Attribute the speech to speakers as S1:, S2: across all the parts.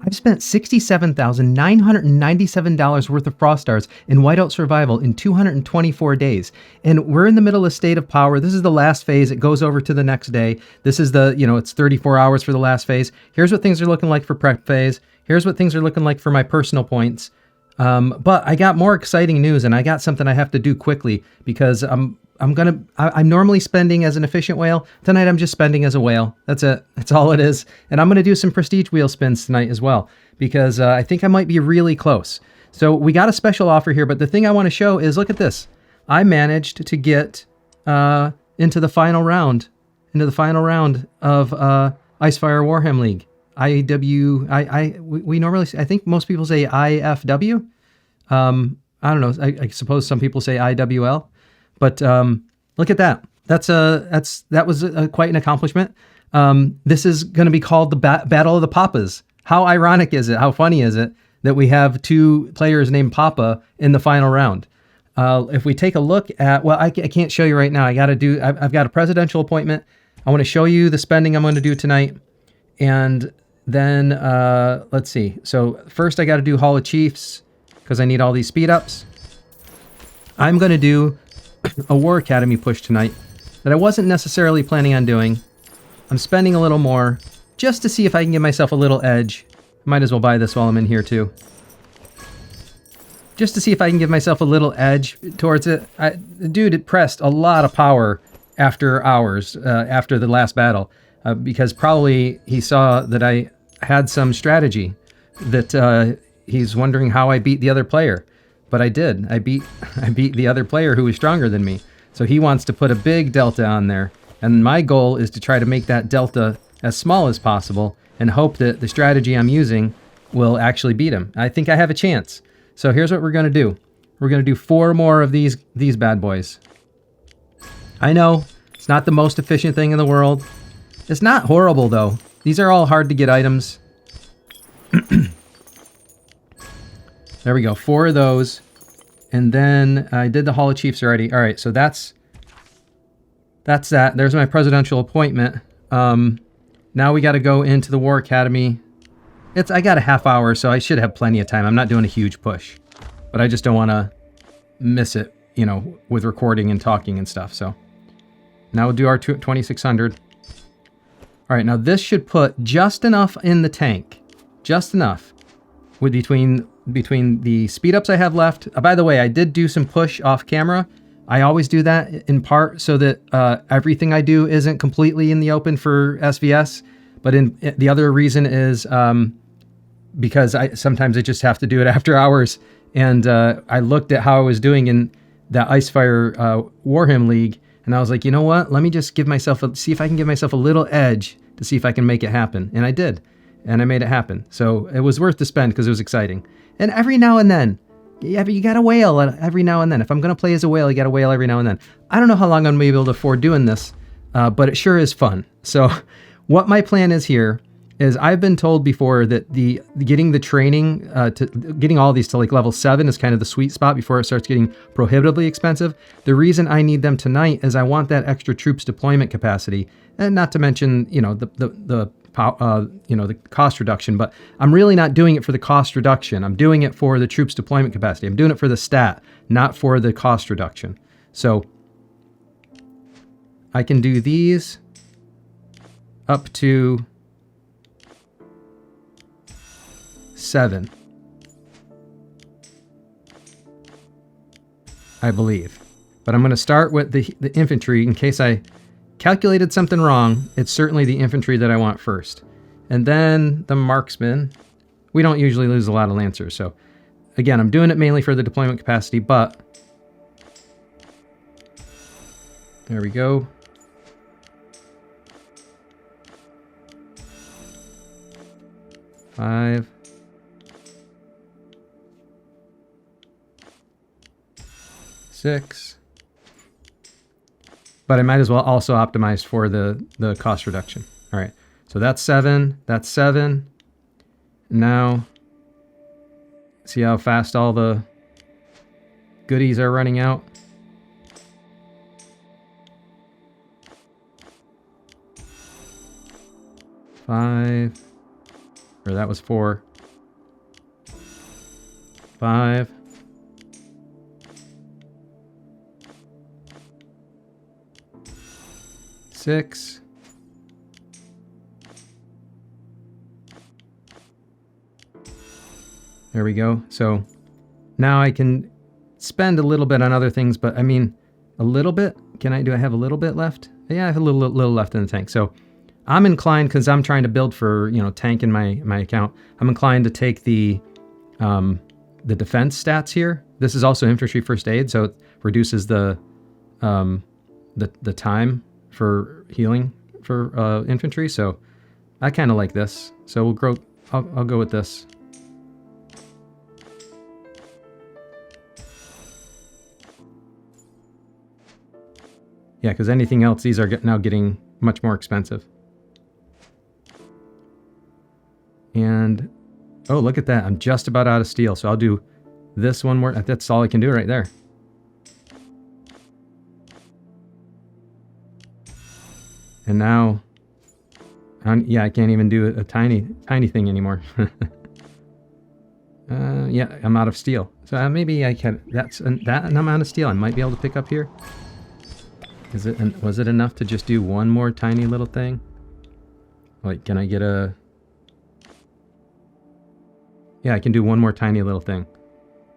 S1: I've spent $67,997 worth of Frost Stars in Whiteout Survival in 224 days. And we're in the middle of State of Power. This is the last phase. It goes over to the next day. This is the, it's 34 hours for the last phase. Here's what things are looking like for prep phase. Here's what things are looking like for my personal points. But I got more exciting news, and I got something I have to do quickly because I'm normally spending as an efficient whale. Tonight I'm just spending as a whale. That's it. That's all it is. And I'm going to do some prestige wheel spins tonight as well because I think I might be really close. So we got a special offer here, but the thing I want to show is, look at this. I managed to get into the final round of Icefire Warhymn League. We normally, I think most people say IFW. I don't know. I suppose some people say IWL. But look at that. That was quite an accomplishment. This is going to be called the Battle of the Papas. How ironic is it? How funny is it that we have two players named Papa in the final round? If we take a look at, well, I can't show you right now. I've got a presidential appointment. I want to show you the spending I'm going to do tonight. And then let's see. So first I got to do Hall of Chiefs because I need all these speed ups. I'm going to do a War Academy push tonight that I wasn't necessarily planning on doing. I'm spending a little more just to see if I can give myself a little edge. Might as well buy this while I'm in here too. Just to see if I can give myself a little edge towards it. Dude, it pressed a lot of power after hours, after the last battle, because probably he saw that I had some strategy, that he's wondering how I beat the other player. But I did. I beat the other player who was stronger than me. So he wants to put a big delta on there. And my goal is to try to make that delta as small as possible and hope that the strategy I'm using will actually beat him. I think I have a chance. So here's what we're going to do. We're going to do 4 more of these bad boys. I know it's not the most efficient thing in the world. It's not horrible though. These are all hard to get items. There we go, 4 of those. And then I did the Hall of Chiefs already. All right, so that's that. There's my presidential appointment. Now we got to go into the War Academy. I got a half hour, so I should have plenty of time. I'm not doing a huge push, but I just don't want to miss it, with recording and talking and stuff. So now we'll do our 2600. All right, now this should put just enough in the tank, just enough, with between the speed ups I have left. By the way, I did do some push off camera. I always do that in part so that everything I do isn't completely in the open for SvS. But the other reason is because sometimes I just have to do it after hours. And I looked at how I was doing in that Icefire Warhymn League, and I was like, you know what? Let me just see if I can give myself a little edge to see if I can make it happen. And I did. And I made it happen. So it was worth the spend because it was exciting. And every now and then, you got to whale every now and then. If I'm going to play as a whale, you got to whale every now and then. I don't know how long I'm going to be able to afford doing this, but it sure is fun. So what my plan is here is I've been told before that getting the training, getting all these to like level 7 is kind of the sweet spot before it starts getting prohibitively expensive. The reason I need them tonight is I want that extra troops deployment capacity, and not to mention, the cost reduction, but I'm really not doing it for the cost reduction. I'm doing it for the troops deployment capacity. I'm doing it for the stat, not for the cost reduction. So I can do these up to 7, I believe. But I'm going to start with the infantry in case I calculated something wrong. It's certainly the infantry that I want first. And then the marksmen. We don't usually lose a lot of lancers. So again, I'm doing it mainly for the deployment capacity, but there we go. Five. 6. But I might as well also optimize for the cost reduction. All right, so that's 7. That's 7. Now, see how fast all the goodies are running out? Or that was 4. 5. 6. There we go. So now I can spend a little bit on other things, but I mean, a little bit. Do I have a little bit left? Yeah, I have a little left in the tank. So I'm inclined, because I'm trying to build for, tank in my account. I'm inclined to take the defense stats here. This is also infantry first aid, so it reduces the time for healing for infantry. So I kind of like this. So we'll grow. I'll go with this. Yeah, because anything else, these are now getting much more expensive. And, oh, look at that. I'm just about out of steel. So I'll do this one more. That's all I can do right there. And now, yeah, I can't even do a tiny thing anymore. Yeah, I'm out of steel. So maybe I can, that amount of steel I might be able to pick up here. Was it enough to just do one more tiny little thing? Like, can I get a... Yeah, I can do one more tiny little thing.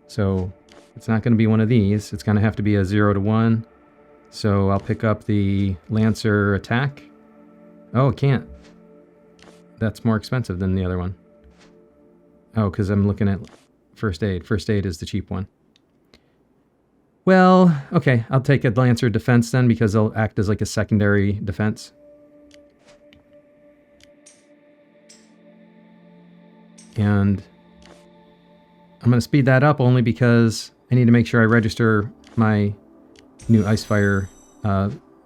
S1: So it's not going to be one of these. It's going to have to be a 0 to 1. So I'll pick up the Lancer attack. Oh, it can't. That's more expensive than the other one. Oh, because I'm looking at first aid. First aid is the cheap one. Well, okay, I'll take a Lancer defense then, because they'll act as like a secondary defense. And I'm going to speed that up only because I need to make sure I register my new Icefire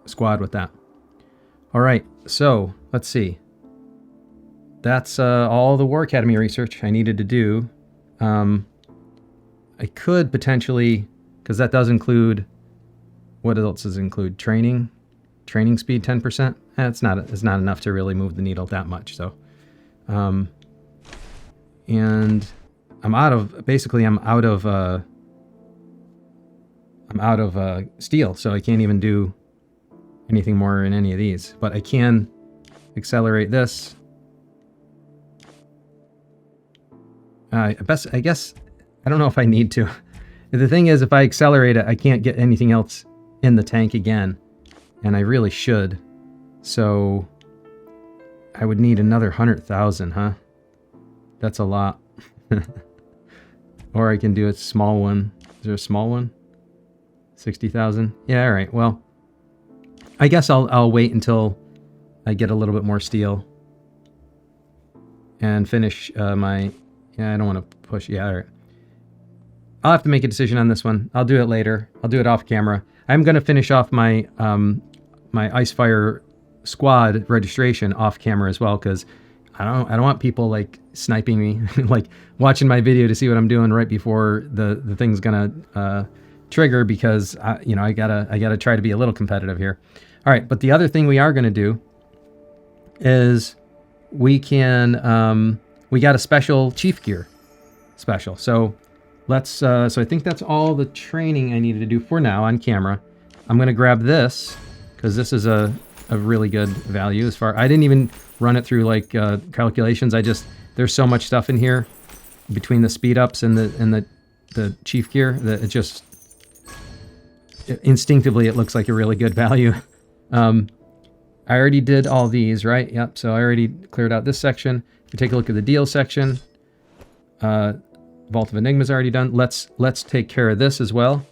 S1: squad with that. All right, so let's see. That's all the War Academy research I needed to do. I could potentially... Because that does include, what else does it include? Training speed 10%. It's not enough to really move the needle that much. So, and I'm out of steel, so I can't even do anything more in any of these. But I can accelerate this. I guess I don't know if I need to. The thing is, if I accelerate it, I can't get anything else in the tank again. And I really should. So I would need another 100,000, huh? That's a lot. Or I can do a small one. Is there a small one? 60,000? Yeah, all right. Well, I guess I'll wait until I get a little bit more steel. And finish my... Yeah, I don't want to push... Yeah, all right. I'll have to make a decision on this one. I'll do it later. I'll do it off camera. I'm going to finish off my my Icefire squad registration off camera as well, because I don't want people like sniping me, like watching my video to see what I'm doing right before the thing's gonna trigger, because I gotta try to be a little competitive here. All right, but the other thing we are gonna do is we can we got a special chief gear special. So let's, so I think that's all the training I needed to do for now on camera. I'm going to grab this, because this is a really good value as far, I didn't even run it through like calculations. There's so much stuff in here between the speed ups and the chief gear that instinctively it looks like a really good value. I already did all these, right? Yep. So I already cleared out this section. If you take a look at the deal section, Vault of Enigma's already done. Let's take care of this as well.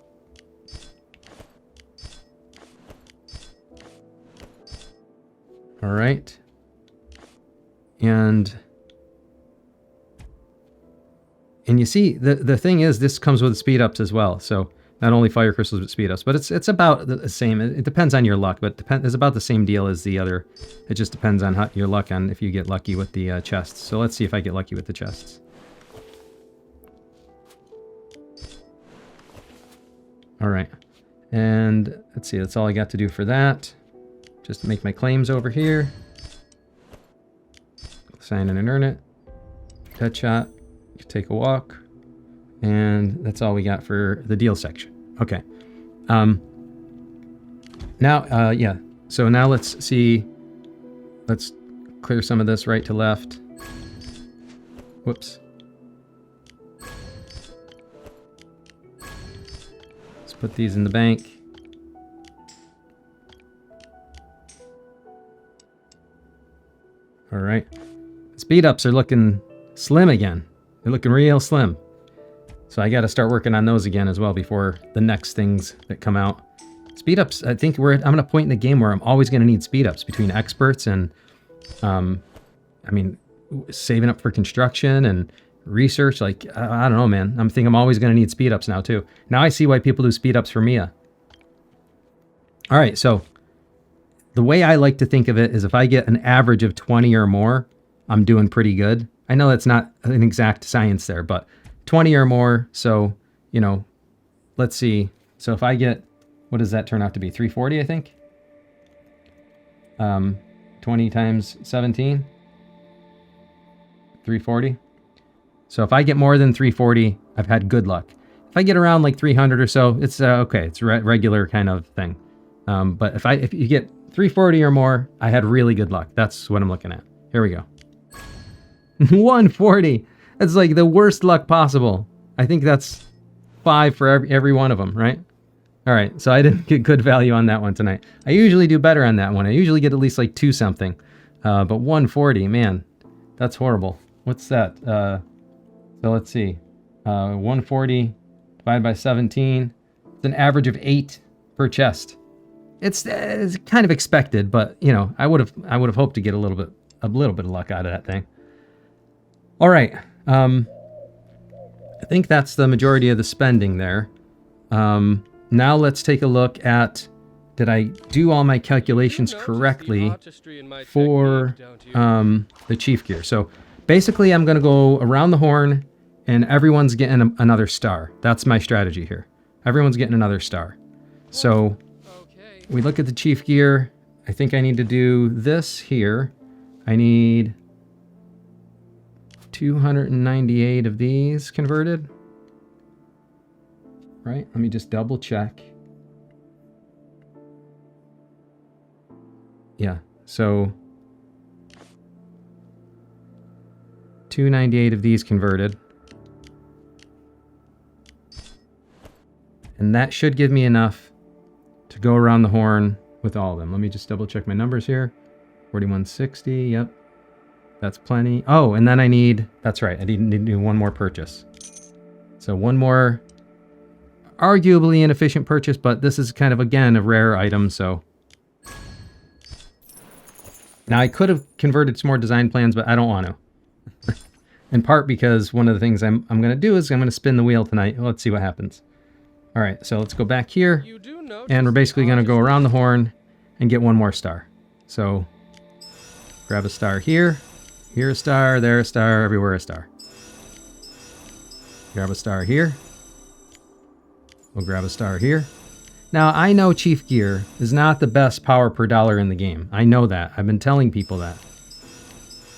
S1: All right. And you see, the thing is, this comes with speed ups as well. So not only fire crystals, but speed ups. But it's about the same. It depends on your luck, but it's about the same deal as the other. It just depends on your luck on if you get lucky with the chests. So let's see if I get lucky with the chests. All right, and let's see, that's all I got to do for that. Just to make my claims over here. Sign in and earn it. cut shot, take a walk, and that's all we got for the deal section. Okay. Now, yeah. So now let's see. Let's clear some of this right to left. Whoops. Let's put these in the bank. All right. Speed ups are looking slim again. They're looking real slim. So I got to start working on those again as well before the next things that come out. Speed ups, I think I'm at a point in the game where I'm always going to need speed ups between experts and, I mean, saving up for construction and research. Like, I don't know, man. I'm always going to need speed ups now too. Now I see why people do speed ups for Mia. All right. So the way I like to think of it is if I get an average of 20 or more, I'm doing pretty good. I know that's not an exact science there, but 20 or more. So, you know, let's see. So if I get, what does that turn out to be? 340, I think. 20 times 17, 340. So if I get more than 340, I've had good luck. If I get around like 300 or so, it's okay. It's a regular kind of thing. But if you get 340 or more, I had really good luck. That's what I'm looking at. Here we go. 140. That's like the worst luck possible. I think that's 5 for every one of them, right? All right, so I didn't get good value on that one tonight. I usually do better on that one. I usually get at least like 2 something. But 140, man, that's horrible. What's that? So let's see. 140 divided by 17. It's an average of 8 per chest. It's kind of expected, but you know, I would have hoped to get a little bit of luck out of that thing. All right. I think that's the majority of the spending there. Now let's take a look at, did I do all my calculations correctly for the chief gear? So basically I'm going to go around the horn and everyone's getting another star. That's my strategy here. Everyone's getting another star. So we look at the chief gear. I think I need to do this here. I need 298 of these converted. Right? Let me just double check. Yeah, so 298 of these converted. And that should give me enough to go around the horn with all of them. Let me just double check my numbers here. 4160, yep. That's plenty. Oh, and then I need, that's right, I need to do one more purchase. So one more arguably inefficient purchase, but this is kind of, again, a rare item, so. Now, I could have converted some more design plans, but I don't want to. In part because one of the things I'm going to do is I'm going to spin the wheel tonight. Let's see what happens. All right, so let's go back here, and we're basically going to go around the horn and get one more star. So grab a star here, here a star, there a star, everywhere a star. Grab a star here. We'll grab a star here. Now, I know Chief Gear is not the best power per dollar in the game. I know that. I've been telling people that.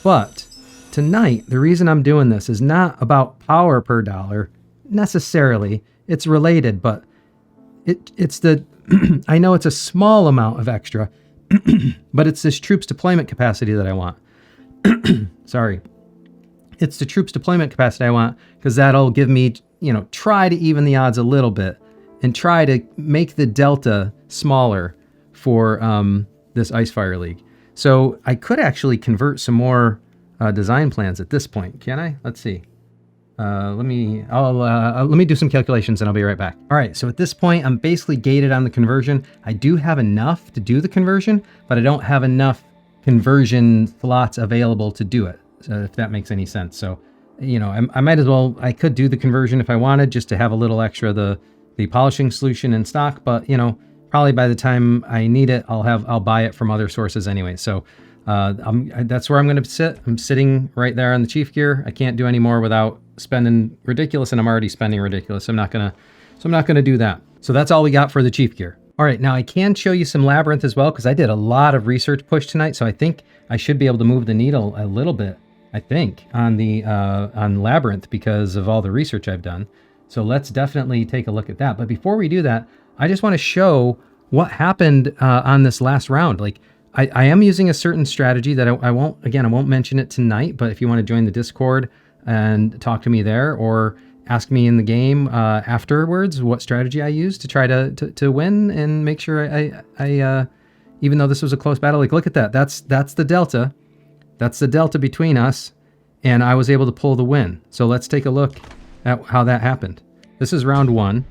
S1: But tonight, the reason I'm doing this is not about power per dollar necessarily. It's related, but it's the... I know it's a small amount of extra, but it's this troops deployment capacity that I want. Sorry. It's the troops deployment capacity I want because that'll give me, you know, try to even the odds a little bit and try to make the delta smaller for this Icefire League. So I could actually convert some more design plans at this point. Can I? Let's see. Let me do some calculations and I'll be right back. All right, so at this point, I'm basically gated on the conversion. I do have enough to do the conversion, but I don't have enough conversion slots available to do it, if that makes any sense. So, you know, I might as well, I could do the conversion if I wanted, just to have a little extra the polishing solution in stock, but you know, probably by the time I need it, I'll buy it from other sources anyway. So that's where I'm going to sit. I'm sitting right there on the Chief Gear. I can't do any more without spending ridiculous, and I'm already spending ridiculous. I'm not gonna do that. So that's all we got for the Chief Gear. All right, now I can show you some Labyrinth as well, because I did a lot of research push tonight, so I think I should be able to move the needle a little bit. I think, on the on Labyrinth because of all the research I've done. So let's definitely take a look at that. But before we do that, I just want to show what happened on this last round. Like, I am using a certain strategy that I won't mention it tonight, but if you want to join the Discord and talk to me there, or ask me in the game afterwards what strategy I use to try to win and make sure I even though this was a close battle, like, look at that. That's the delta. That's the delta between us, and I was able to pull the win. So let's take a look at how that happened. This is round 1.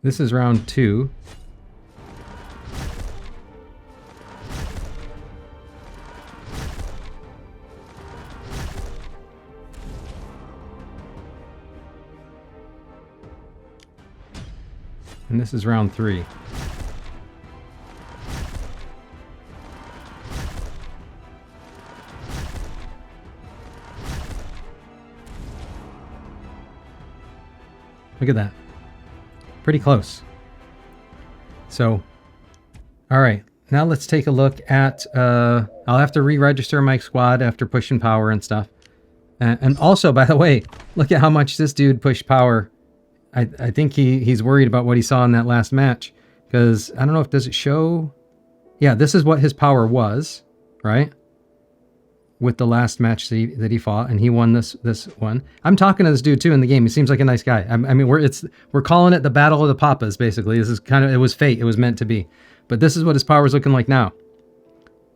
S1: This is round 2. And this is round 3. Look at that. Pretty close. So, all right. Now let's take a look at, I'll have to re-register my squad after pushing power and stuff. And also, by the way, look at how much this dude pushed power. I think he's worried about what he saw in that last match. Because, I don't know if, does it show? Yeah, this is what his power was, right? With the last match that he fought, and he won this one. I'm talking to this dude too in the game. He seems like a nice guy. I mean, we're calling it the Battle of the Papas, basically. This is kind of, it was fate. It was meant to be. But this is what his power is looking like now.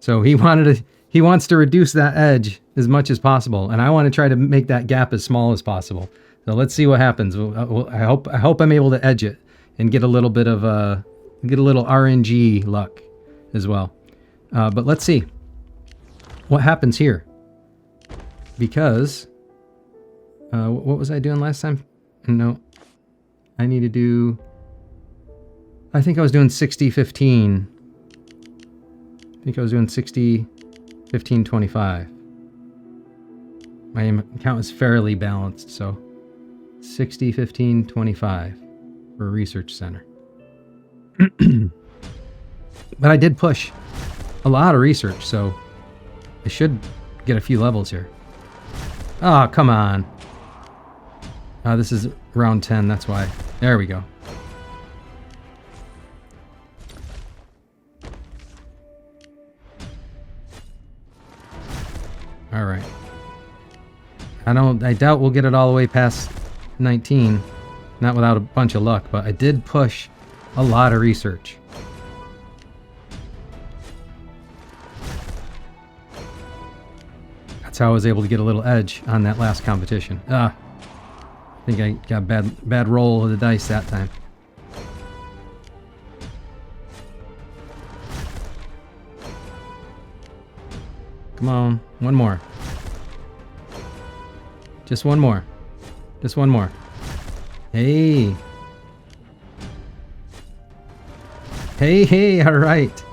S1: So he wants to reduce that edge as much as possible, and I want to try to make that gap as small as possible. So let's see what happens. I hope I'm able to edge it and get a little bit of get a little RNG luck as well. But let's see what happens here, because what was I doing last time? No, I need to do, I think I was doing 60-15. I think I was doing 60-15-25. My account is fairly balanced, so 60-15-25 for a research center. But I did push a lot of research, so I should get a few levels here. Oh, come on. This is round 10, that's why. There we go. All right. I doubt we'll get it all the way past 19. Not without a bunch of luck, but I did push a lot of research. That's how I was able to get a little edge on that last competition. I think I got a bad roll of the dice that time. Come on, one more. Just one more. Just one more. Hey. Hey, all right.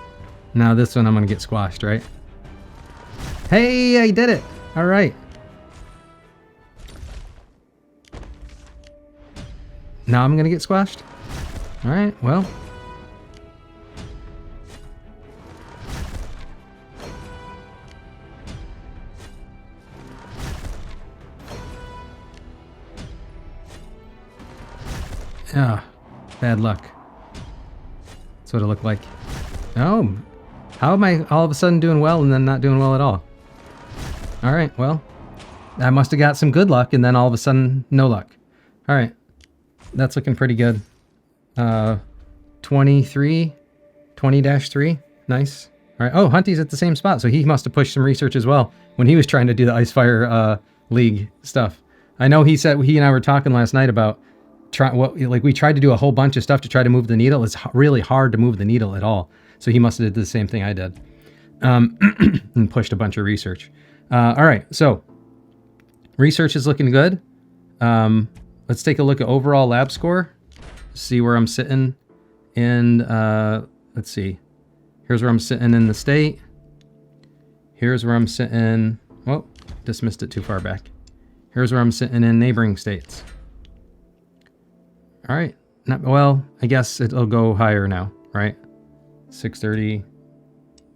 S1: Now this one I'm gonna get squashed, right? Hey, I did it. All right. Now I'm gonna get squashed. All right, well. Ah, bad luck. That's what it looked like. Oh, how am I all of a sudden doing well and then not doing well at all? All right, well, I must have got some good luck and then all of a sudden, no luck. All right, that's looking pretty good. 20-3, nice. All right, oh, Hunty's at the same spot, so he must have pushed some research as well when he was trying to do the Icefire League stuff. I know he said, he and I were talking last night about we tried to do a whole bunch of stuff to try to move the needle. It's really hard to move the needle at all. So he must have did the same thing I did, and pushed a bunch of research. All right, so research is looking good. Let's take a look at overall lab score. See where I'm sitting in. Let's see. Here's where I'm sitting in the state. Here's where I'm sitting. Well, dismissed it too far back. Here's where I'm sitting in neighboring states. All right. Well, I guess it'll go higher now, right? 630.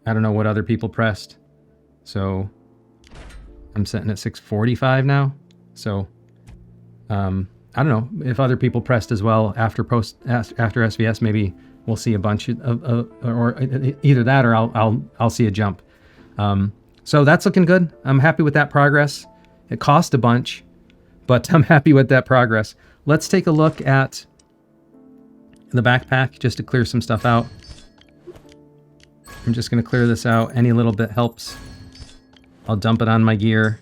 S1: I don't know what other people pressed. So I'm sitting at 645 now. So I don't know if other people pressed as well after SvS. Maybe we'll see a bunch of or either that or I'll see a jump. So that's looking good. I'm happy with that progress. It cost a bunch, but I'm happy with that progress. Let's take a look at the backpack just to clear some stuff out. I'm just going to clear this out. Any little bit helps. I'll dump it on my gear.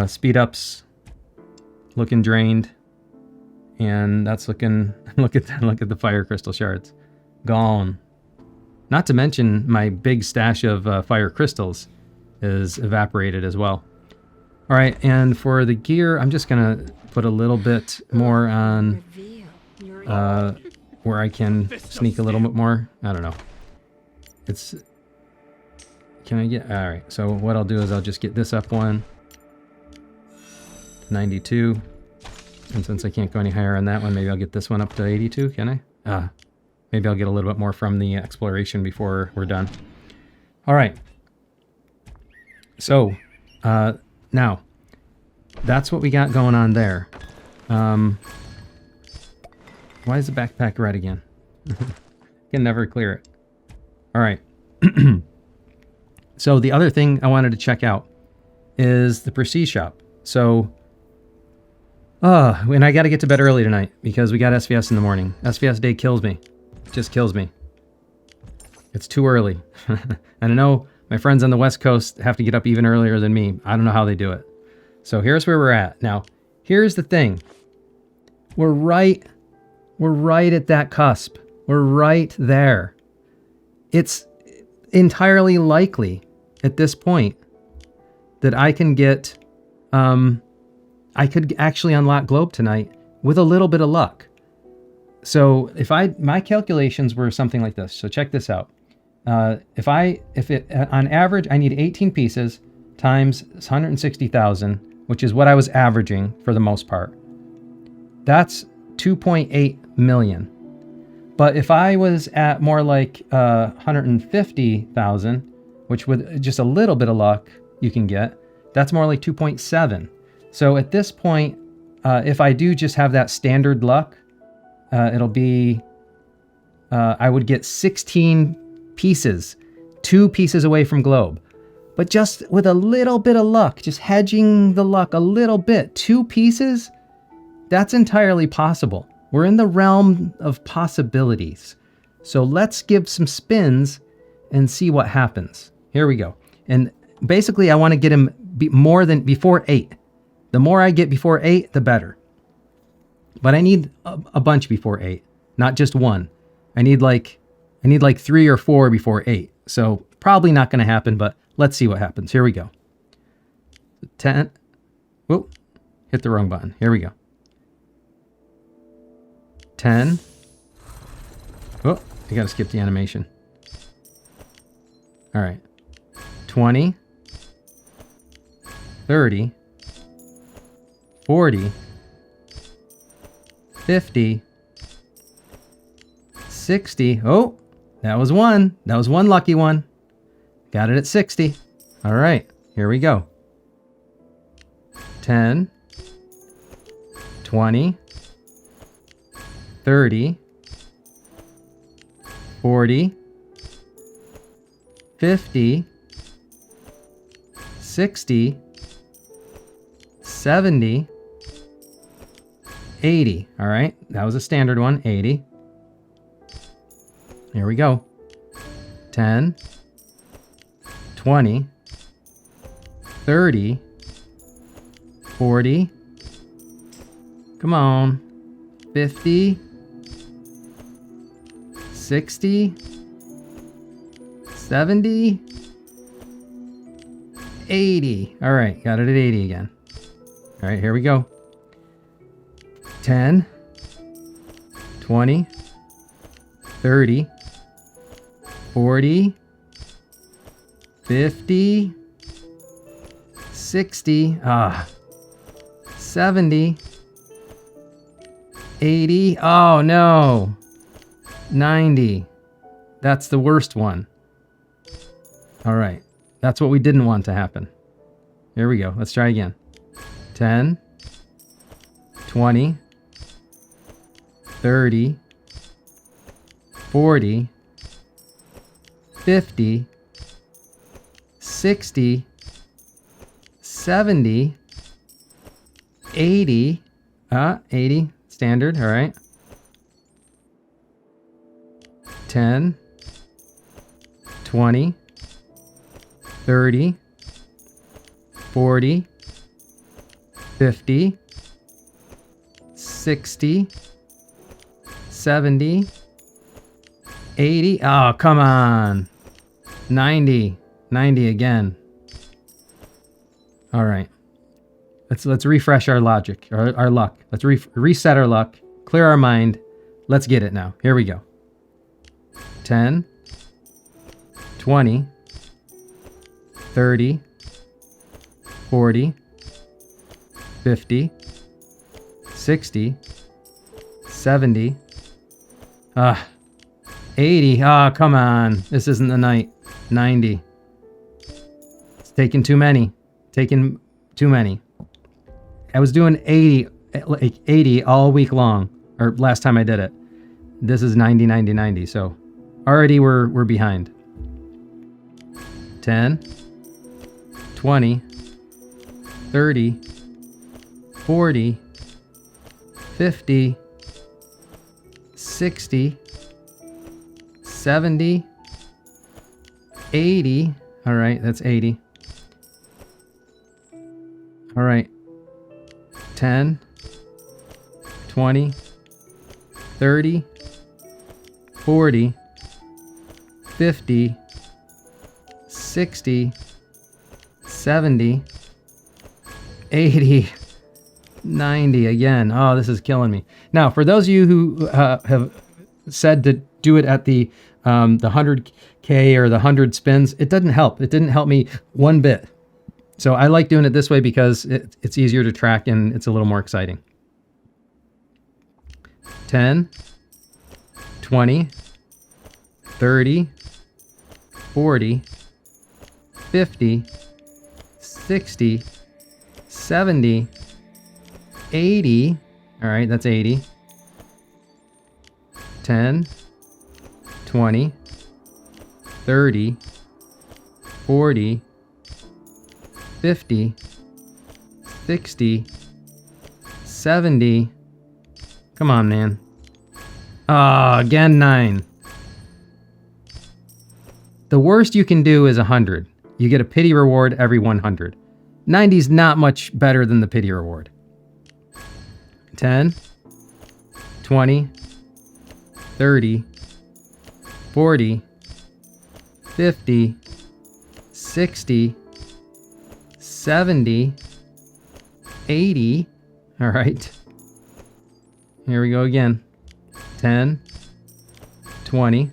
S1: Speed ups looking drained, and that's looking. Look at the fire crystal shards, gone. Not to mention my big stash of fire crystals is evaporated as well. All right, and for the gear, I'm just gonna put a little bit more on where I can sneak a little bit more. I don't know. Can I get, all right. So what I'll do is I'll just get this up one, 92. And since I can't go any higher on that one, maybe I'll get this one up to 82, can I? Maybe I'll get a little bit more from the exploration before we're done. All right. So now that's what we got going on there. Why is the backpack red again? Can never clear it. All right. So the other thing I wanted to check out is the Prestige shop. So, and I got to get to bed early tonight because we got SvS in the morning. SvS day kills me. Just kills me. It's too early. And I know my friends on the West Coast have to get up even earlier than me. I don't know how they do it. So here's where we're at. Now, here's the thing. We're right at that cusp. We're right there. It's entirely likely at this point that I can get, I could actually unlock Globe tonight with a little bit of luck. So if my calculations were something like this. So check this out. If on average, I need 18 pieces times 160,000, which is what I was averaging for the most part. That's 2.8 million. But if I was at more like 150,000, which with just a little bit of luck you can get, that's more like 2.7. So at this point, if I do just have that standard luck, it'll be, I would get 16 pieces, 2 pieces away from Globe. But just with a little bit of luck, just hedging the luck a little bit, 2 pieces, that's entirely possible. We're in the realm of possibilities. So let's give some spins and see what happens. Here we go. And basically I want to get him more than before 8. The more I get before 8, the better. But I need a bunch before 8, not just one. I need like 3 or 4 before 8. So probably not going to happen, but let's see what happens. Here we go. 10. Whoa, hit the wrong button. Here we go. 10. Oh, I got to skip the animation. All right. 20. 30. 40. 50. 60. Oh, that was one. That was one lucky one. Got it at 60. All right, here we go. 10. 20. 30, 40, 50, 60, 70, 80. All right, that was a standard one, 80. Here we go. 10, 20, 30, 40, come on, 50, 60, 70, 80. All right, got it at 80 again. All right, here we go. 10, 20, 30, 40, 50, 60, 70, 80, oh no, 90. That's the worst one. All right, that's what we didn't want to happen. Here we go, let's try again. 10, 20, 30, 40, 50, 60, 70, 80, 80, standard, all right. 10, 20, 30, 40, 50, 60, 70, 80, oh, come on. 90, 90 again. All right. Let's refresh our logic, our luck. Let's reset our luck, clear our mind. Let's get it now. Here we go. 10, 20, 30, 40, 50, 60, 70, 80. Oh, come on. This isn't the night. 90. It's taking too many. Taking too many. I was doing 80, like 80 all week long, or last time I did it. This is 90, 90, 90. So already we're behind. 10, 20, 30, 40, 50, 60, 70, 80. All right, that's 80. All right. 10, 20, 30, 40, 50, 60, 70, 80, 90 again. Oh, this is killing me. Now, for those of you who have said to do it at the 100K or the 100 spins, it doesn't help. It didn't help me one bit. So I like doing it this way because it's easier to track and it's a little more exciting. 10, 20, 30, 40, 50, 60, 70, 80. All right, that's 80. 10, 20, 30, 40, 50, 60, 70. Come on, man. Again, 9. The worst you can do is 100. You get a pity reward every 100. 90's not much better than the pity reward. 10, 20, 30, 40, 50, 60, 70, 80. All right. Here we go again. 10, 20,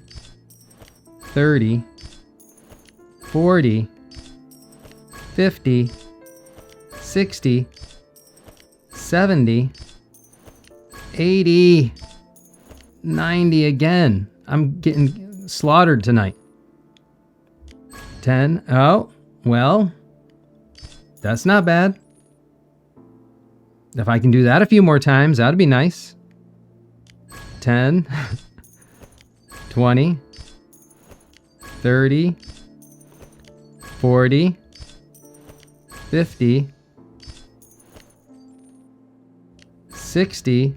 S1: 30, 40, 50, 60, 70, 80, 90 again. I'm getting slaughtered tonight. 10. Oh, well, that's not bad. If I can do that a few more times, that'd be nice. 10, 20, 30, 40, 50, 60,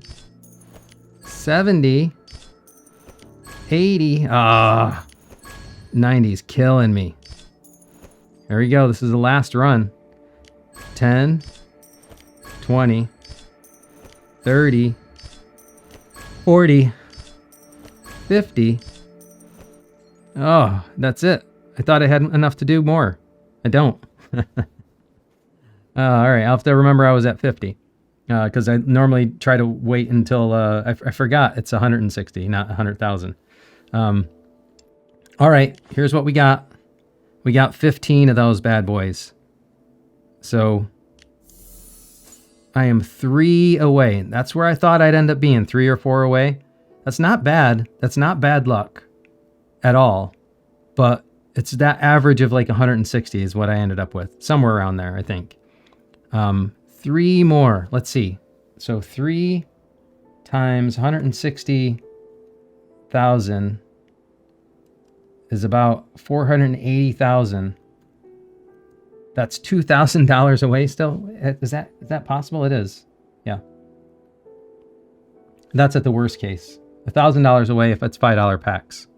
S1: 70, 80. 90's killing me. There we go. This is the last run. 10, 20, 30, 40, 50. Oh, that's it. I thought I had enough to do more. I don't. All right, I'll have to remember I was at 50. Because I normally try to wait until... I forgot it's 160, not 100,000. All right, here's what we got. We got 15 of those bad boys. So I am 3 away. That's where I thought I'd end up being, 3 or 4 away. That's not bad. That's not bad luck at all. But it's that average of like 160 is what I ended up with. Somewhere around there, I think. 3 more. Let's see. So 3 times 160,000 is about 480,000. That's $2,000 away still. Is that possible? It is. Yeah. That's at the worst case. $1,000 away if it's $5 packs.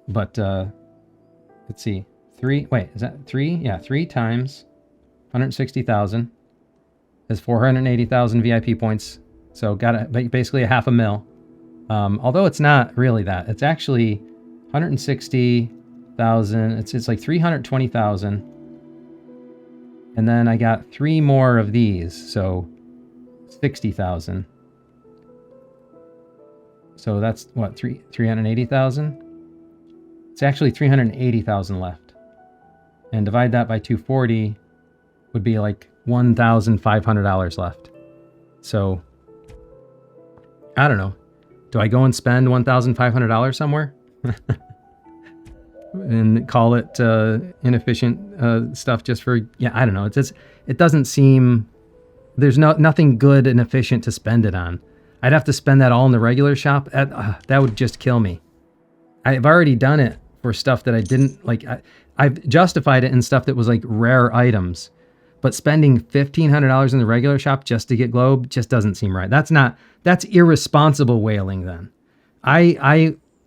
S1: But let's see. 3. Wait, is that 3? Yeah, 3 times 160,000 is 480,000 VIP points. So got basically $500,000. Although it's not really that. It's actually 160,000. It's like 320,000. And then I got 3 more of these, so 60,000. So that's what, 380,000? It's actually 380,000 left. And divide that by 240 would be like $1,500 left. So I don't know. Do I go and spend $1,500 somewhere? And call it inefficient stuff just for, yeah, I don't know. It doesn't seem, there's nothing good and efficient to spend it on. I'd have to spend that all in the regular shop. That would just kill me. I've already done it for stuff that I didn't like. I've justified it in stuff that was like rare items, but spending $1,500 in the regular shop just to get globe just doesn't seem right. That's irresponsible whaling then.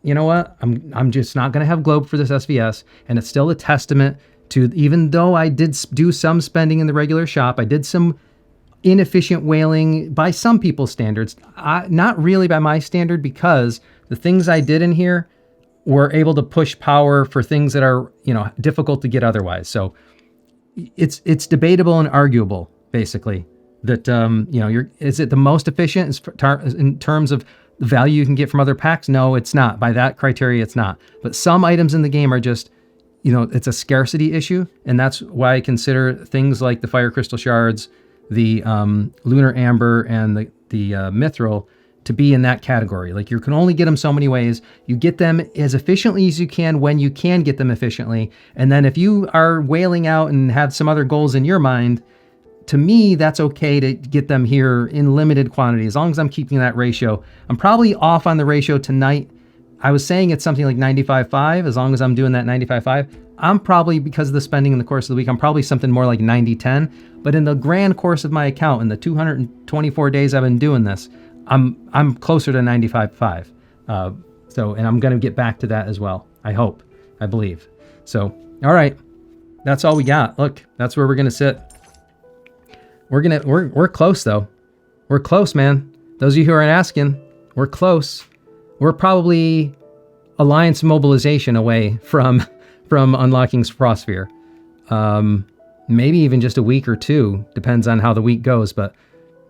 S1: You know what? I'm just not going to have globe for this SvS, and it's still a testament to, even though I did do some spending in the regular shop, I did some inefficient whaling by some people's standards, not really by my standard, because the things I did in here were able to push power for things that are, difficult to get otherwise. So it's debatable and arguable, basically, that, is it the most efficient in terms of the value you can get from other packs? No, it's not. By that criteria, it's not. But some items in the game are just, it's a scarcity issue. And that's why I consider things like the Fire Crystal Shards, the Lunar Amber, and the Mithril to be in that category. Like, you can only get them so many ways. You get them as efficiently as you can when you can get them efficiently. And then if you are whaling out and have some other goals in your mind, to me, that's okay to get them here in limited quantity, as long as I'm keeping that ratio. I'm probably off on the ratio tonight. I was saying it's something like 95.5, as long as I'm doing that 95.5. I'm probably, because of the spending in the course of the week, I'm probably something more like 90.10. But in the grand course of my account, in the 224 days I've been doing this, I'm closer to 95.5. And I'm going to get back to that as well. I hope, I believe. So, all right, that's all we got. Look, that's where we're going to sit. We're close though. We're close, man. Those of you who aren't asking, we're close. We're probably Alliance mobilization away from unlocking Frostsphere. Maybe even just a week or 2, depends on how the week goes. But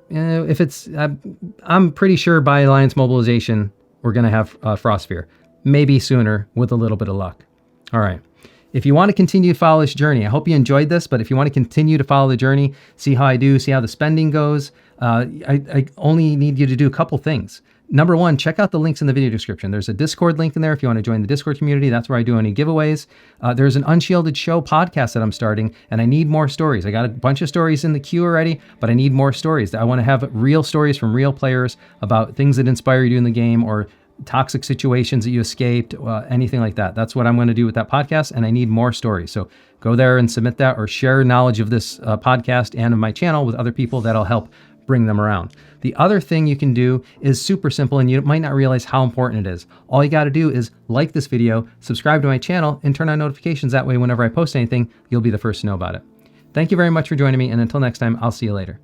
S1: if it's, I'm pretty sure by Alliance mobilization, we're going to have Frostsphere. Maybe sooner with a little bit of luck. All right. If you want to continue to follow this journey, I hope you enjoyed this, but if you want to continue to follow the journey, see how I do, see how the spending goes, I only need you to do a couple things. Number 1, check out the links in the video description. There's a Discord link in there if you want to join the Discord community. That's where I do any giveaways. There's an Unshielded Show podcast that I'm starting, and I need more stories. I got a bunch of stories in the queue already, but I need more stories. I want to have real stories from real players about things that inspire you in the game, or toxic situations that you escaped, anything like that. That's what I'm going to do with that podcast, and I need more stories. So go there and submit that, or share knowledge of this podcast and of my channel with other people that'll help bring them around. The other thing you can do is super simple, and you might not realize how important it is. All you got to do is like this video, subscribe to my channel, and turn on notifications. That way, whenever I post anything, you'll be the first to know about it. Thank you very much for joining me, and until next time, I'll see you later.